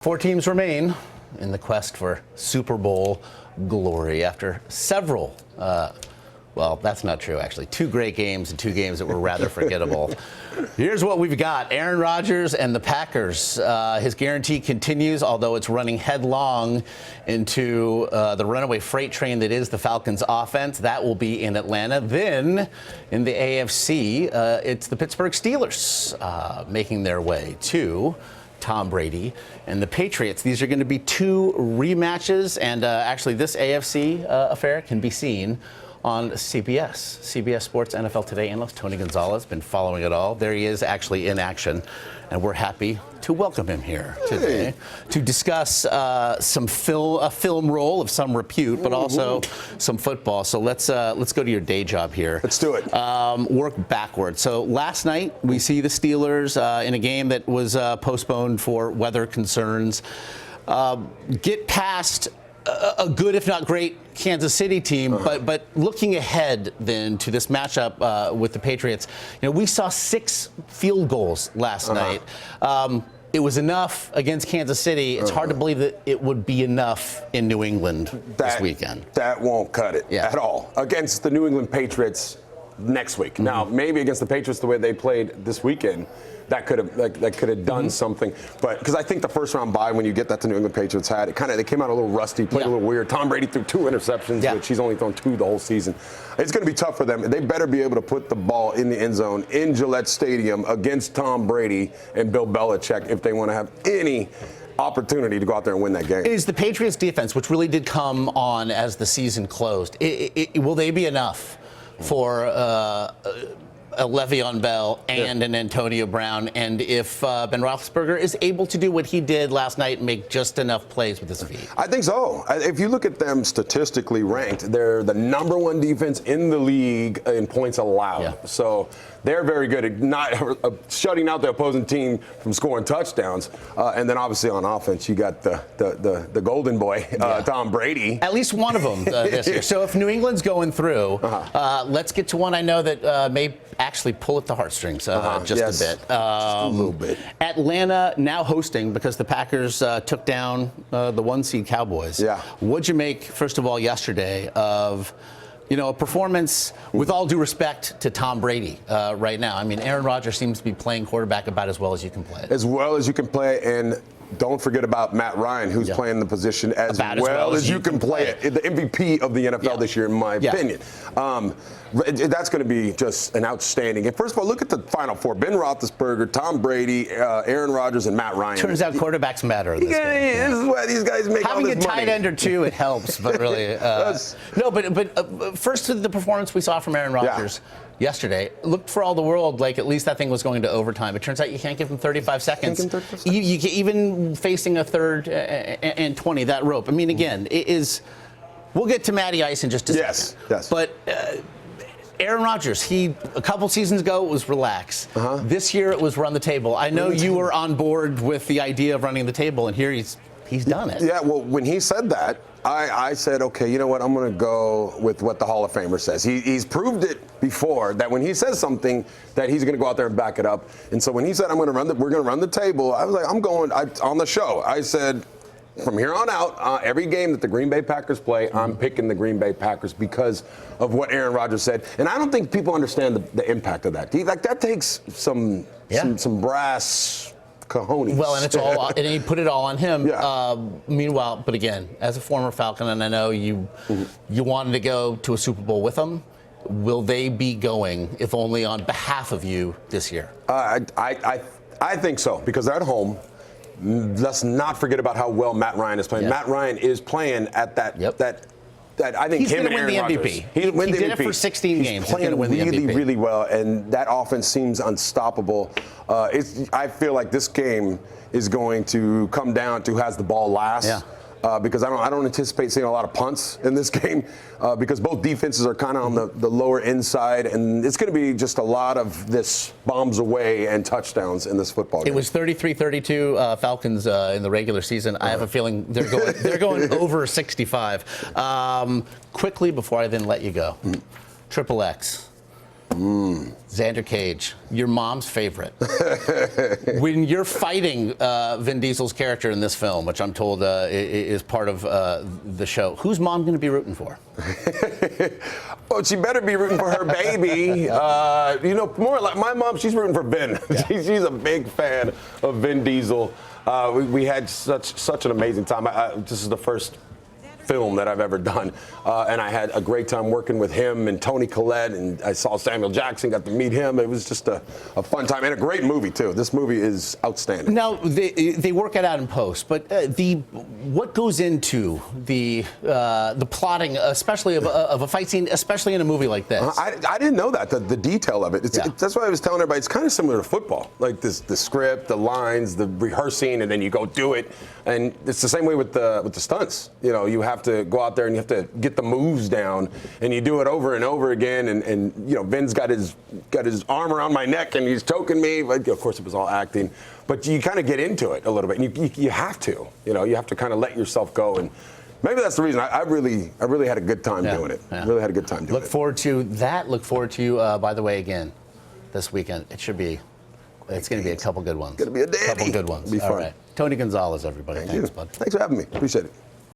Four teams remain in the quest for Super Bowl glory after several, well, that's not true, actually. Two great games and two games that were rather forgettable. Here's what we've got. Aaron Rodgers and the Packers. His guarantee continues, although it's running headlong into the runaway freight train that is the Falcons' offense. That will be in Atlanta. Then, in the AFC, it's the Pittsburgh Steelers making their way to Tom Brady and the Patriots. These are going to be two rematches, and actually this AFC affair can be seen on CBS Sports NFL Today analyst Tony Gonzalez. Been following it all. There he is, actually in action, and we're happy to welcome him here today to discuss a film role of some repute, but also some football. So let's go to your day job here. Let's do it. Work backwards. So last night we see the Steelers in a game that was postponed for weather concerns. Get past a good, if not great, Kansas City team, but looking ahead then to this matchup with the Patriots, we saw 6 field goals last night. It was enough against Kansas City. It's hard to believe that it would be enough in New England this weekend. That won't cut it at all against the New England Patriots next week. Now, maybe against the Patriots the way they played this weekend, that could have done something, but because I think the first round bye when you get that the New England Patriots had, they came out a little rusty, played a little weird. Tom Brady threw 2 interceptions, which he's only thrown 2 the whole season. It's going to be tough for them. They better be able to put the ball in the end zone in Gillette Stadium against Tom Brady and Bill Belichick if they want to have any opportunity to go out there and win that game. Is the Patriots defense, which really did come on as the season closed, will they be enough for a Le'Veon Bell and an Antonio Brown, and if Ben Roethlisberger is able to do what he did last night and make just enough plays with his feet? I think so. If you look at them statistically ranked, they're the #1 defense in the league in points allowed. So they're very good at not shutting out the opposing team from scoring touchdowns. And then obviously on offense, you got the golden boy, Tom Brady. At least one of them this year. So if New England's going through, let's get to one I know that may actually pull at the heartstrings just a bit. Just a little bit. Atlanta now hosting because the Packers took down the 1 seed Cowboys. What'd you make, first of all, yesterday of a performance, with all due respect to Tom Brady right now? I mean, Aaron Rodgers seems to be playing quarterback about as well as you can play. As well as you can play, and don't forget about Matt Ryan, who's playing the position as well as you can play it. The MVP of the NFL this year, in my opinion. That's going to be just an outstanding. And first of all, look at the Final Four. Ben Roethlisberger, Tom Brady, Aaron Rodgers, and Matt Ryan. Turns out quarterbacks matter in this game. This is why these guys make all this money. Having a tight end or two, it helps, but really. But first to the performance we saw from Aaron Rodgers yesterday. Looked for all the world like at least that thing was going to overtime. It turns out you can't give him 35 seconds. Even facing a 3rd and 20, that rope. I mean, again, it is. We'll get to Matty Ice in just a second. But Aaron Rodgers, a couple seasons ago, it was relax. This year, it was run the table. I know you were on board with the idea of running the table, and here he's done it. Yeah, well, when he said that, I said, okay, you know what? I'm going to go with what the Hall of Famer says. He's proved it before that when he says something, that he's going to go out there and back it up. And so when he said, we're going to run the table, I was like, on the show, I said, from here on out, every game that the Green Bay Packers play, I'm picking the Green Bay Packers because of what Aaron Rodgers said. And I don't think people understand the impact of that. That takes some brass cojones. Well, and it's all, and he put it all on him. Meanwhile, but again, as a former Falcon, and I know you wanted to go to a Super Bowl with them, will they be going, if only on behalf of you, this year? I think so, because they're at home. Let's not forget about how well Matt Ryan is playing. Matt Ryan is playing at that I think he's him and Aaron Rodgers. He did it for 16 games. He's playing really well, and that offense seems unstoppable. I feel like this game is going to come down to who has the ball last. Because I don't anticipate seeing a lot of punts in this game because both defenses are kind of on the lower inside, and it's going to be just a lot of this bombs away and touchdowns in this football game. It was 33-32 Falcons in the regular season. I have a feeling they're going over 65. Quickly before I then let you go, Triple X. Xander Cage, your mom's favorite. When you're fighting Vin Diesel's character in this film, which I'm told is part of the show, who's mom going to be rooting for? Well, she better be rooting for her baby. More like my mom, she's rooting for Vin. Yeah. She's a big fan of Vin Diesel. We had such an amazing time. This is the first film that I've ever done, and I had a great time working with him and Tony Collette, and I saw Samuel Jackson, got to meet him. It was just a fun time and a great movie too. This movie is outstanding. Now they work it out in post, but what goes into the plotting, especially of a fight scene, especially in a movie like this? I didn't know that the detail of it. That's why I was telling everybody it's kind of similar to football, like the script, the lines, the rehearsing, and then you go do it. And it's the same way with the stunts. You have to go out there and you have to get the moves down, and you do it over and over again. And Vin's got his arm around my neck and he's choking me. But of course, it was all acting. But you kind of get into it a little bit. And you have to. You have to kind of let yourself go. And maybe that's the reason I really had a good time doing it. Yeah. Really had a good time doing it. Look forward to that. Look forward to by the way, again, this weekend. It's going to be a couple good ones. It's going to be a dandy. Couple good ones. It'll be fun. All right. Tony Gonzalez, everybody. Thanks, bud. Thanks for having me. Appreciate it.